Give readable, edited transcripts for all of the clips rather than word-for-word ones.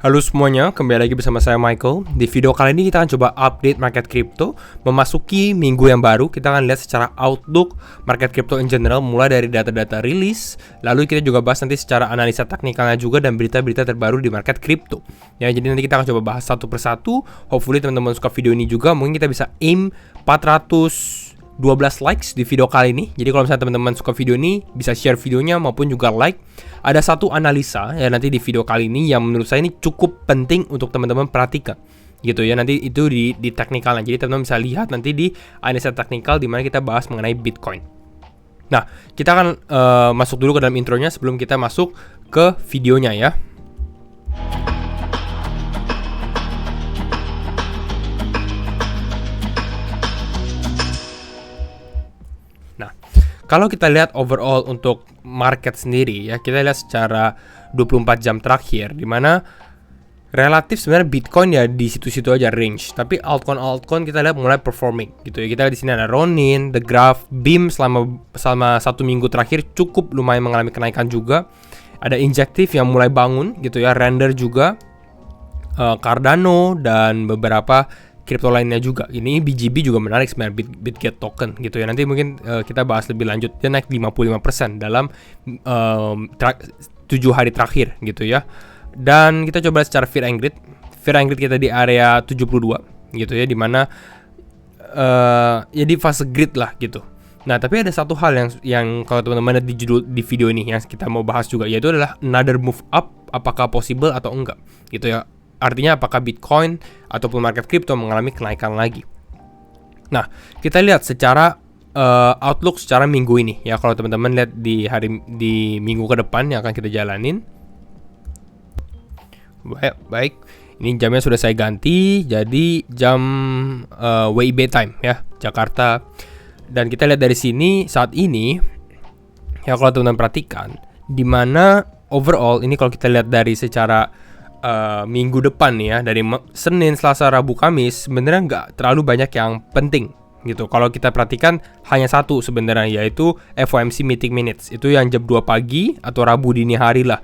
Halo semuanya, kembali lagi bersama saya Michael. Di video kali ini kita akan coba update market crypto. Memasuki minggu yang baru, kita akan lihat secara outlook market crypto in general, mulai dari data-data rilis. Lalu kita juga bahas nanti secara analisa teknikalnya juga dan berita-berita terbaru di market crypto. Ya, jadi nanti kita akan coba bahas satu persatu. Hopefully teman-teman suka video ini juga. Mungkin kita bisa aim 412 likes di video kali ini. Jadi kalau misalnya teman-teman suka video ini, bisa share videonya maupun juga like. Ada satu analisa ya nanti di video kali ini yang menurut saya ini cukup penting untuk teman-teman perhatikan. Gitu ya, nanti itu di teknikalnya. Jadi teman-teman bisa lihat nanti di analisa teknikal di mana kita bahas mengenai Bitcoin. Nah, kita akan masuk dulu ke dalam intronya sebelum kita masuk ke videonya ya. Kalau kita lihat overall untuk market sendiri ya, kita lihat secara 24 jam terakhir di mana relatif sebenarnya Bitcoin ya di situ-situ aja range, tapi altcoin kita lihat mulai performing gitu ya. Kita lihat di sini ada Ronin, The Graph, Beam selama satu minggu terakhir cukup lumayan mengalami kenaikan juga. Ada Injective yang mulai bangun gitu ya, Render juga, Cardano dan beberapa kripto lainnya juga. Ini BGB juga menarik sebenarnya, Bitget token gitu ya. Nanti mungkin kita bahas lebih lanjut. Dia naik 55% dalam 7 hari terakhir gitu ya. Dan kita coba secara fear and greed. Fear and greed kita di area 72 gitu ya, dimana ya di fase greed lah gitu. Nah, tapi ada satu hal yang kalau teman-teman lihat di judul di video ini yang kita mau bahas juga, yaitu adalah another move up, apakah possible atau enggak gitu ya. Artinya apakah Bitcoin ataupun market crypto mengalami kenaikan lagi. Nah, kita lihat secara outlook secara minggu ini ya. Kalau teman-teman lihat di minggu ke depan yang akan kita jalanin. Baik. Ini jamnya sudah saya ganti jadi jam WIB time ya, Jakarta. Dan kita lihat dari sini saat ini ya, kalau teman-teman perhatikan di mana overall ini kalau kita lihat dari secara minggu depan nih ya, dari Senin, Selasa, Rabu, Kamis sebenarnya nggak terlalu banyak yang penting gitu. Kalau kita perhatikan hanya satu sebenarnya, yaitu FOMC meeting minutes. Itu yang jam 2 pagi atau Rabu dini hari lah,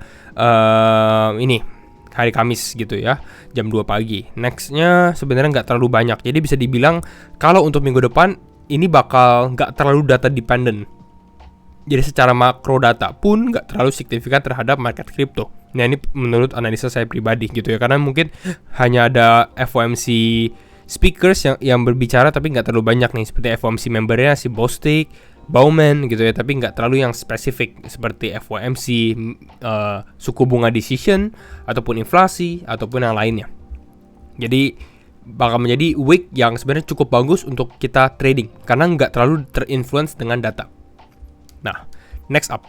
ini hari Kamis gitu ya, jam 2 pagi. Nextnya sebenarnya nggak terlalu banyak. Jadi bisa dibilang kalau untuk minggu depan ini bakal nggak terlalu data dependent. Jadi secara makro data pun nggak terlalu signifikan terhadap market crypto. Nah, ini menurut analisa saya pribadi gitu ya, karena mungkin hanya ada FOMC speakers yang berbicara tapi nggak terlalu banyak nih, seperti FOMC membernya si Bostic, Bauman gitu ya, tapi nggak terlalu yang spesifik seperti FOMC suku bunga decision ataupun inflasi ataupun yang lainnya. Jadi bakal menjadi week yang sebenarnya cukup bagus untuk kita trading karena nggak terlalu terinfluence dengan data. Nah, next up.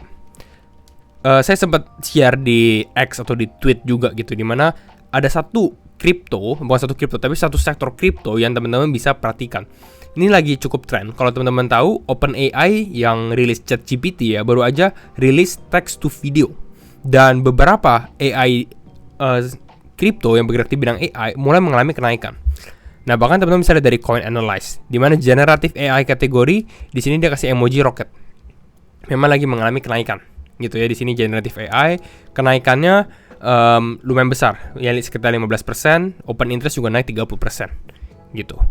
Saya sempat share di X atau di tweet juga gitu, dimana ada satu kripto, bukan satu kripto tapi satu sektor kripto yang teman-teman bisa perhatikan. Ini lagi cukup tren. Kalau teman-teman tahu, OpenAI yang rilis ChatGPT ya, baru aja rilis text to video. Dan beberapa AI kripto yang bergerak di bidang AI mulai mengalami kenaikan. Nah, bahkan teman-teman bisa lihat dari Coin Analyze, di mana generative AI kategori di sini dia kasih emoji roket. Memang lagi mengalami kenaikan gitu ya. Di sini generative AI kenaikannya lumayan besar ya, sekitar 15%. Open interest juga naik 30% gitu.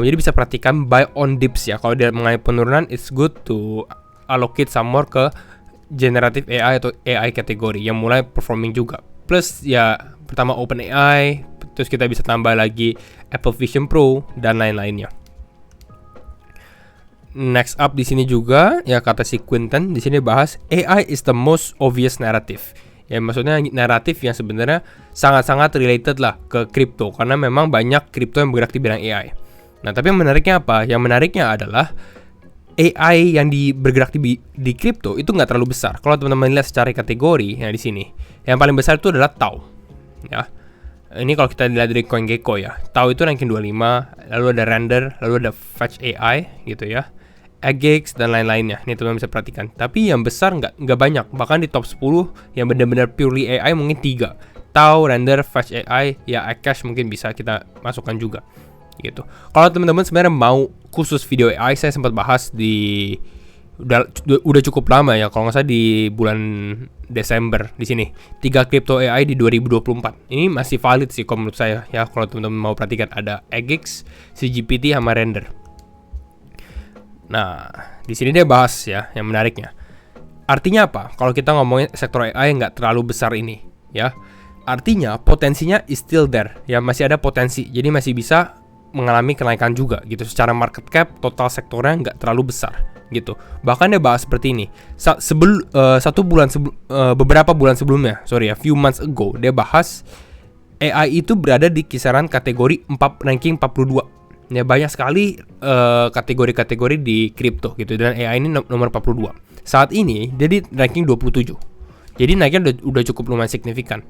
Jadi bisa perhatikan buy on dips ya. Kalau dia mengalami penurunan, it's good to allocate some more ke generative AI atau AI kategori yang mulai performing juga. Plus ya, pertama OpenAI, terus kita bisa tambah lagi Apple Vision Pro dan lain-lainnya. Next up di sini juga ya, kata si Quinten di sini bahas AI is the most obvious narrative. Ya, maksudnya naratif yang sebenarnya sangat-sangat related lah ke kripto, karena memang banyak kripto yang bergerak di bidang AI. Nah, tapi yang menariknya apa? Yang menariknya adalah AI yang bergerak di kripto itu nggak terlalu besar. Kalau teman-teman lihat secara kategori ya di sini, yang paling besar itu adalah Tau. Ya. Ini kalau kita lihat dari CoinGecko ya, Tau itu ranking 25, lalu ada Render, lalu ada Fetch AI gitu ya, Agex dan lain-lainnya. Ini teman-teman bisa perhatikan. Tapi yang besar nggak banyak. Bahkan di top 10 yang benar-benar purely AI mungkin 3. Tau, Render, Fetch AI, ya Akash mungkin bisa kita masukkan juga gitu. Kalau teman-teman sebenarnya mau khusus video AI, saya sempat bahas di udah cukup lama ya, kalau nggak salah di bulan Desember di sini. 3 crypto AI di 2024. Ini masih valid sih kalau menurut saya ya, kalau teman-teman mau perhatikan ada Agix, CGPT sama Render. Nah, di sini dia bahas ya yang menariknya. Artinya apa? Kalau kita ngomongin sektor AI nggak terlalu besar ini ya. Artinya potensinya is still there ya, masih ada potensi. Jadi masih bisa mengalami kenaikan juga gitu. Secara market cap total sektornya nggak terlalu besar gitu. Bahkan dia bahas seperti ini. Beberapa bulan sebelumnya, few months ago, dia bahas AI itu berada di kisaran kategori ranking 42. Ya, banyak sekali kategori-kategori di kripto gitu, dan AI ini nomor 42. Saat ini dia di ranking 27. Jadi naiknya udah cukup lumayan signifikan.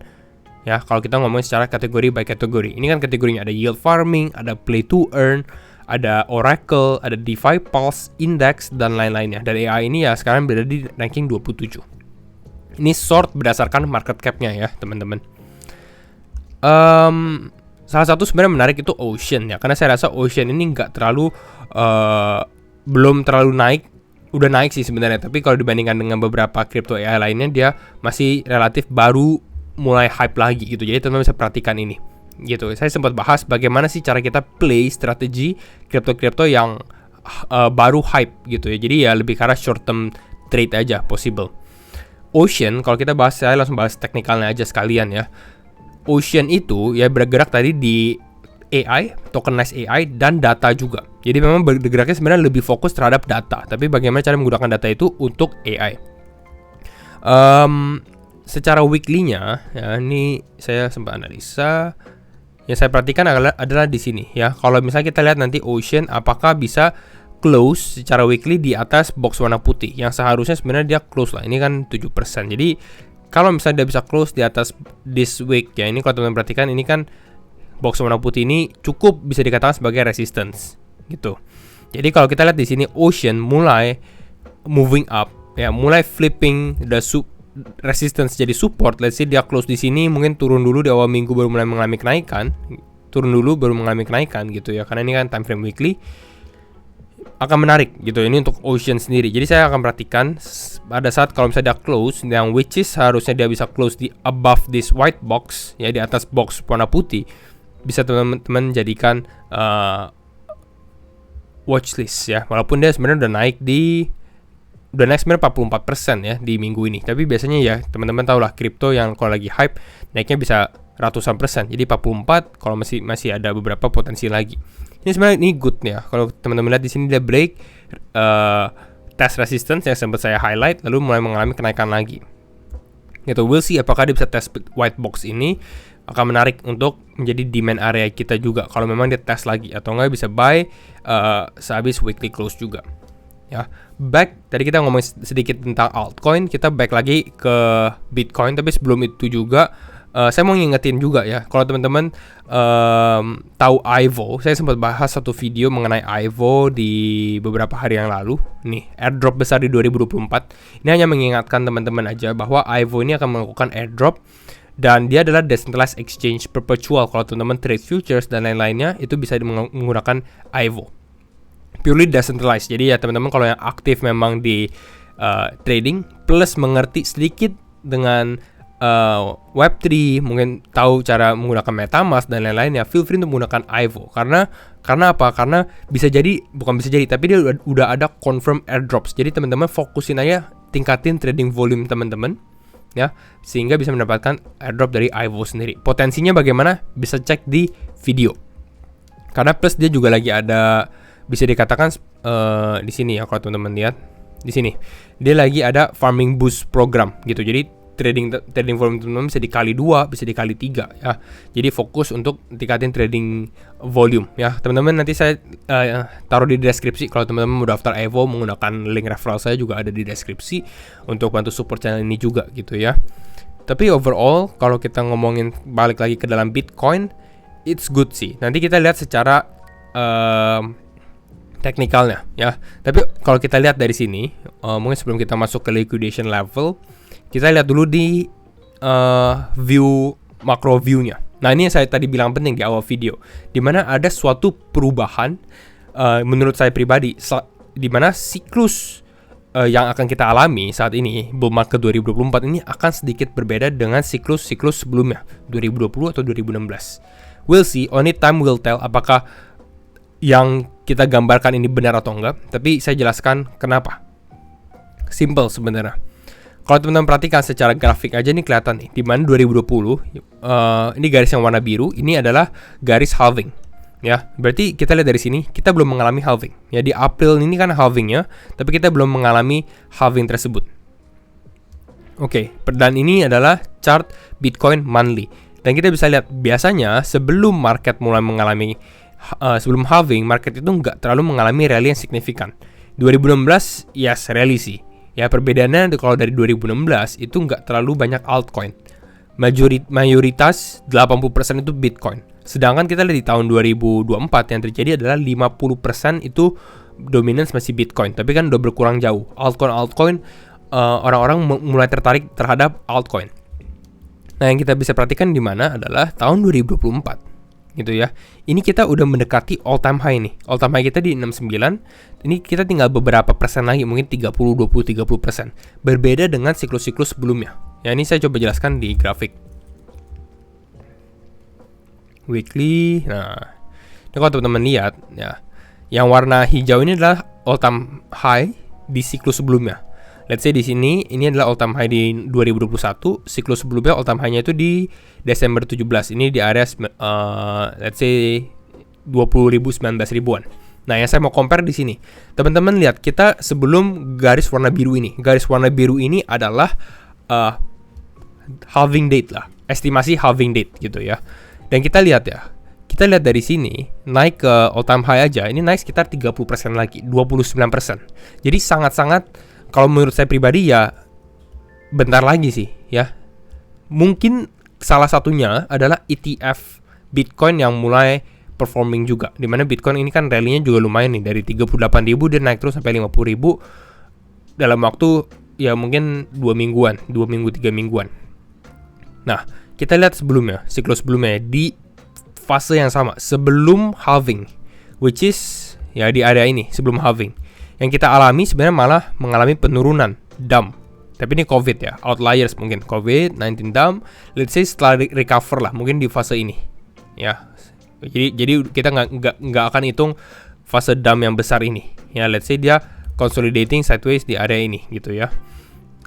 Ya, kalau kita ngomongin secara kategori by kategori. Ini kan kategorinya ada yield farming, ada play to earn, ada Oracle, ada DeFi Pulse, Index, dan lain-lainnya. Dan AI ini ya sekarang berada di ranking 27. Ini sort berdasarkan market cap-nya ya, teman-teman. Salah satu sebenarnya menarik itu Ocean ya, karena saya rasa Ocean ini belum terlalu naik. Udah naik sih sebenarnya, tapi kalau dibandingkan dengan beberapa crypto AI lainnya, dia masih relatif baru mulai hype lagi gitu. Jadi teman-teman bisa perhatikan ini gitu. Saya sempat bahas bagaimana sih cara kita play strategi kripto-kripto yang baru hype gitu ya. Jadi ya lebih ke arah short term trade aja possible. Ocean, kalau kita bahas, saya langsung bahas teknikalnya aja sekalian ya. Ocean itu ya bergerak tadi di AI, tokenized AI, dan data juga. Jadi memang bergeraknya sebenarnya lebih fokus terhadap data. Tapi bagaimana cara menggunakan data itu untuk AI. Secara weekly-nya ya, ini saya sempat analisa. Yang saya perhatikan adalah di sini ya. Kalau misalnya kita lihat nanti Ocean apakah bisa close secara weekly di atas box warna putih, yang seharusnya sebenarnya dia close lah. Ini kan 7%. Jadi kalau misalnya dia bisa close di atas this week ya, ini kalau teman-teman perhatikan, ini kan box warna putih ini cukup bisa dikatakan sebagai resistance gitu. Jadi kalau kita lihat di sini Ocean mulai moving up ya, mulai flipping the resistance jadi support. Let's say dia close di sini, mungkin turun dulu di awal minggu baru mulai mengalami kenaikan, gitu ya, karena ini kan time frame weekly. Akan menarik gitu ini untuk Ocean sendiri. Jadi saya akan perhatikan pada saat kalau misalnya dia close, yang which is harusnya dia bisa close di above this white box ya, di atas box warna putih, bisa teman-teman jadikan watchlist ya. Walaupun dia sebenarnya udah naik sebenarnya 44% ya di minggu ini. Tapi biasanya ya teman-teman tahu lah, kripto yang kalau lagi hype naiknya bisa ratusan persen. Jadi 44, kalau masih ada beberapa potensi lagi. Ini sebenarnya ini good ya. Kalau teman-teman lihat di sini dia break test resistance yang sempat saya highlight, lalu mulai mengalami kenaikan lagi. Gitu, we'll see apakah dia bisa test white box ini. Akan menarik untuk menjadi demand area kita juga kalau memang dia test lagi, atau enggak bisa buy sehabis weekly close juga. Ya, back tadi kita ngomong sedikit tentang altcoin, kita back lagi ke Bitcoin. Tapi sebelum itu juga saya mau ngingetin juga ya, kalau teman-teman tahu IVO, saya sempat bahas satu video mengenai IVO di beberapa hari yang lalu. Nih, airdrop besar di 2024. Ini hanya mengingatkan teman-teman aja bahwa IVO ini akan melakukan airdrop, dan dia adalah decentralized exchange perpetual. Kalau teman-teman trade futures dan lain-lainnya, itu bisa menggunakan IVO. Purely decentralized. Jadi ya teman-teman kalau yang aktif memang di trading plus mengerti sedikit dengan Web3, mungkin tahu cara menggunakan MetaMask dan lain-lain, ya feel free untuk menggunakan IVO. Karena apa? Karena bukan bisa jadi, tapi dia udah ada confirm airdrops. Jadi teman-teman fokusin aja, tingkatin trading volume teman-teman ya, sehingga bisa mendapatkan airdrop dari IVO sendiri. Potensinya bagaimana? Bisa cek di video. Karena plus dia juga lagi ada, bisa dikatakan di sini ya, kalau teman-teman lihat di sini dia lagi ada farming boost program gitu. Jadi trading volume teman-teman bisa dikali 2, bisa dikali 3 ya. Jadi fokus untuk tingkatin trading volume ya. Teman-teman nanti saya taruh di deskripsi, kalau teman-teman mau daftar Evo menggunakan link referral saya juga ada di deskripsi untuk bantu support channel ini juga gitu ya. Tapi overall kalau kita ngomongin balik lagi ke dalam Bitcoin, it's good sih. Nanti kita lihat secara teknikalnya ya. Tapi kalau kita lihat dari sini, mungkin sebelum kita masuk ke liquidation level, kita lihat dulu di view macro view-nya. Nah, ini yang saya tadi bilang penting di awal video, dimana ada suatu perubahan menurut saya pribadi, dimana siklus yang akan kita alami saat ini, bull market 2024 ini akan sedikit berbeda dengan siklus-siklus sebelumnya, 2020 atau 2016. We'll see, only time will tell apakah yang kita gambarkan ini benar atau enggak, tapi saya jelaskan kenapa. Simple sebenarnya. Kalau teman-teman perhatikan secara grafik aja nih kelihatan nih, di mana 2020 ini garis yang warna biru, ini adalah garis halving. Ya, berarti kita lihat dari sini, kita belum mengalami halving. Ya, di April ini kan halvingnya, tapi kita belum mengalami halving tersebut. Oke, dan ini adalah chart Bitcoin monthly. Dan kita bisa lihat, biasanya sebelum market mulai mengalami, sebelum halving, market itu nggak terlalu mengalami rally yang signifikan. 2016, yes, rally sih. Ya, perbedaannya kalau dari 2016, itu nggak terlalu banyak altcoin. Mayoritas 80% itu Bitcoin. Sedangkan kita lihat di tahun 2024 yang terjadi adalah 50% itu dominance masih Bitcoin. Tapi kan udah berkurang jauh. Altcoin orang-orang mulai tertarik terhadap altcoin. Nah, yang kita bisa perhatikan di mana adalah tahun 2024. Gitu ya. Ini kita udah mendekati all time high nih. All time high kita di 69. Ini kita tinggal beberapa persen lagi, mungkin 30, 20, 30%. Berbeda dengan siklus-siklus sebelumnya. Ya, ini saya coba jelaskan di grafik weekly. Nah, ini kalau teman-teman lihat ya, yang warna hijau ini adalah all time high di siklus sebelumnya. Let's say di sini ini adalah all time high di 2021, siklus sebelumnya all time high-nya itu di Desember 17. Ini di area let's say 20.000, 19.000-an. Nah, yang saya mau compare di sini. Teman-teman lihat, kita sebelum garis warna biru ini. Garis warna biru ini adalah halving date lah. Estimasi halving date gitu ya. Dan kita lihat ya, kita lihat dari sini, naik ke all time high aja, ini naik sekitar 30% lagi, 29%. Jadi sangat-sangat, kalau menurut saya pribadi ya, bentar lagi sih ya. Mungkin salah satunya adalah ETF Bitcoin yang mulai performing juga. Dimana Bitcoin ini kan rally-nya juga lumayan nih, dari 38.000 dia naik terus sampai 50.000 dalam waktu ya mungkin 2 mingguan, 2 minggu, 3 mingguan. Nah, kita lihat sebelumnya, siklus sebelumnya di fase yang sama, sebelum halving, which is ya di area ini, sebelum halving. Yang kita alami sebenarnya malah mengalami penurunan, dump. Tapi ini COVID ya, outliers mungkin, COVID-19 dump, let's say setelah recover lah, mungkin di fase ini. Ya, jadi kita nggak akan hitung fase dump yang besar ini. Ya, let's say dia consolidating sideways di area ini gitu ya.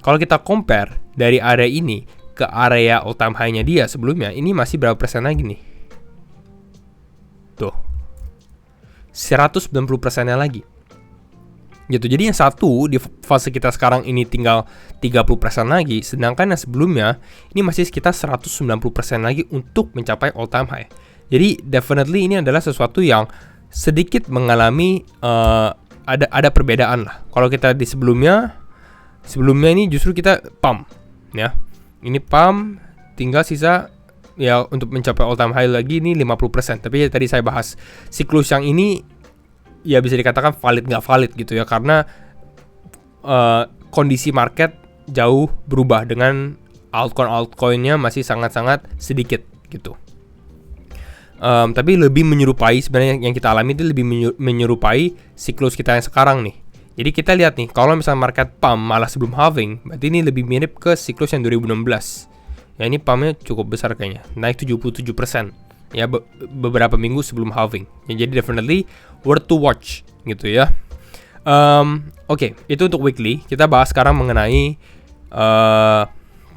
Kalau kita compare dari area ini ke area all time high-nya dia sebelumnya, ini masih berapa persen lagi nih? Tuh, 190%-nya lagi. Gitu. Jadi yang satu di fase kita sekarang ini tinggal 30% lagi, sedangkan yang sebelumnya ini masih sekitar 190% lagi untuk mencapai all time high. Jadi definitely ini adalah sesuatu yang sedikit mengalami ada perbedaan lah. Kalau kita di sebelumnya ini justru kita pump ya. Ini pump, tinggal sisa ya untuk mencapai all time high lagi ini 50%. Tapi ya, tadi saya bahas siklus yang ini ya bisa dikatakan valid nggak valid gitu ya, karena kondisi market jauh berubah dengan altcoin-nya masih sangat-sangat sedikit gitu. Tapi lebih menyerupai sebenarnya yang kita alami itu lebih menyerupai siklus kita yang sekarang nih. Jadi kita lihat nih, kalau misalnya market pump malah sebelum halving, berarti ini lebih mirip ke siklus yang 2016. Ya, ini pumpnya cukup besar kayaknya, naik 77%. Ya, beberapa minggu sebelum halving. Ya, jadi definitely worth to watch gitu ya. Oke, itu untuk weekly. Kita bahas sekarang mengenai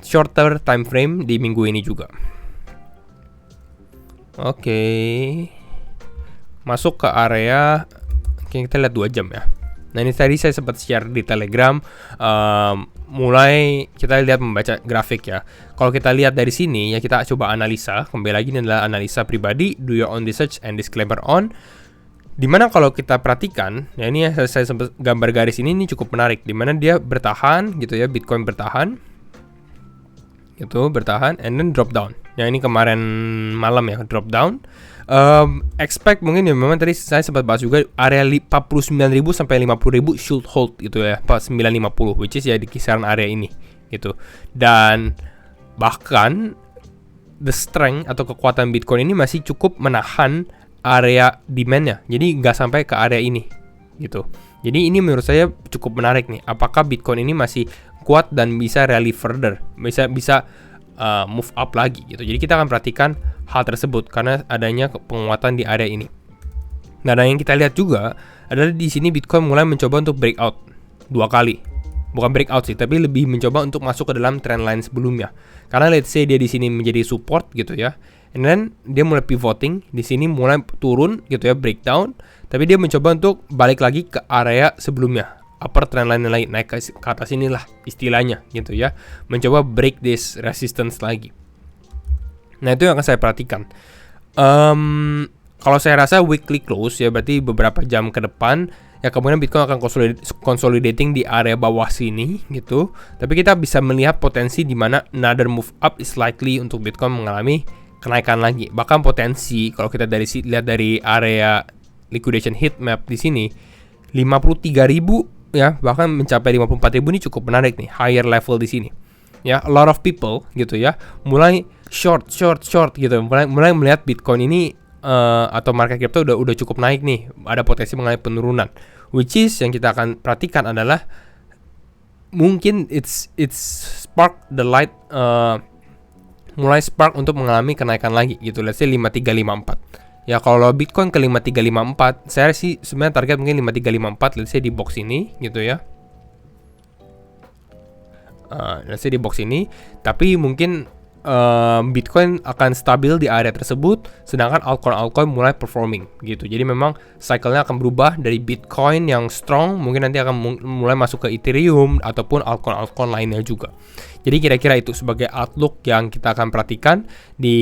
shorter time frame di minggu ini juga. Oke. Masuk ke area, kita lihat 2 jam ya. Nah, ini tadi saya sempat share di Telegram. Mulai kita lihat membaca grafik ya. Kalau kita lihat dari sini ya, kita coba analisa. Kembali lagi, ini adalah analisa pribadi. Do your own research and disclaimer on. Dimana kalau kita perhatikan, ya ini yang saya sempat gambar garis ini cukup menarik. Dimana dia bertahan gitu ya, Bitcoin bertahan. Gitu, bertahan and then drop down. Ya, ini kemarin malam ya, drop down. Expect mungkin ya, memang tadi saya sempat bahas juga area 49.000 sampai 50.000 should hold gitu ya, 950, which is ya di kisaran area ini gitu. Dan bahkan the strength atau kekuatan Bitcoin ini masih cukup menahan area demand-nya. Jadi nggak sampai ke area ini gitu. Jadi ini menurut saya cukup menarik nih. Apakah Bitcoin ini masih kuat dan bisa rally further, bisa move up lagi gitu. Jadi kita akan perhatikan hal tersebut karena adanya penguatan di area ini. Nah, dan yang kita lihat juga adalah di sini Bitcoin mulai mencoba untuk breakout 2 kali. Bukan breakout sih, tapi lebih mencoba untuk masuk ke dalam trendline sebelumnya. Karena let's say dia di sini menjadi support gitu ya. And then dia mulai pivoting, di sini mulai turun gitu ya, breakdown. Tapi dia mencoba untuk balik lagi ke area sebelumnya, upper trendline lagi, naik ke atas inilah istilahnya gitu ya. Mencoba break this resistance lagi. Nah, itu yang akan saya perhatikan. Kalau saya rasa weekly close ya, berarti beberapa jam ke depan ya, kemudian Bitcoin akan consolidating di area bawah sini gitu. Tapi kita bisa melihat potensi di mana another move up is likely untuk Bitcoin mengalami kenaikan lagi. Bahkan potensi kalau kita lihat dari area liquidation heat map di sini 53.000 ya, bahkan mencapai 54.000 ini cukup menarik nih, higher level di sini. Ya, a lot of people gitu ya, mulai short gitu, mulai melihat Bitcoin ini atau market crypto udah cukup naik nih, ada potensi mengalami penurunan. Which is yang kita akan perhatikan adalah mungkin it's spark the light, mulai spark untuk mengalami kenaikan lagi gitu. Let's say 5354. Ya, kalau Bitcoin ke 5354, saya sih sebenarnya target mungkin 5354, let's say di box ini gitu ya. Let's say di box ini, tapi mungkin Bitcoin akan stabil di area tersebut, sedangkan altcoin mulai performing gitu. Jadi memang cycle-nya akan berubah dari Bitcoin yang strong, mungkin nanti akan mulai masuk ke Ethereum ataupun altcoin lainnya juga. Jadi kira-kira itu sebagai outlook yang kita akan perhatikan di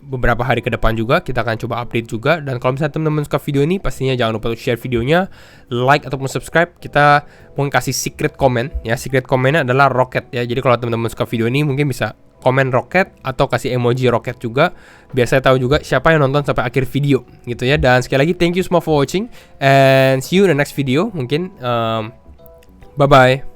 beberapa hari ke depan juga. Kita akan coba update juga. Dan kalau misalnya teman-teman suka video ini, pastinya jangan lupa untuk share videonya, like ataupun subscribe. Kita mungkin kasih secret comment ya. Secret commentnya adalah rocket ya. Jadi kalau teman-teman suka video ini, mungkin bisa komen roket atau kasih emoji roket juga, biar saya tahu juga siapa yang nonton sampai akhir video gitu ya. Dan sekali lagi thank you semua for watching and see you in the next video mungkin. Bye bye.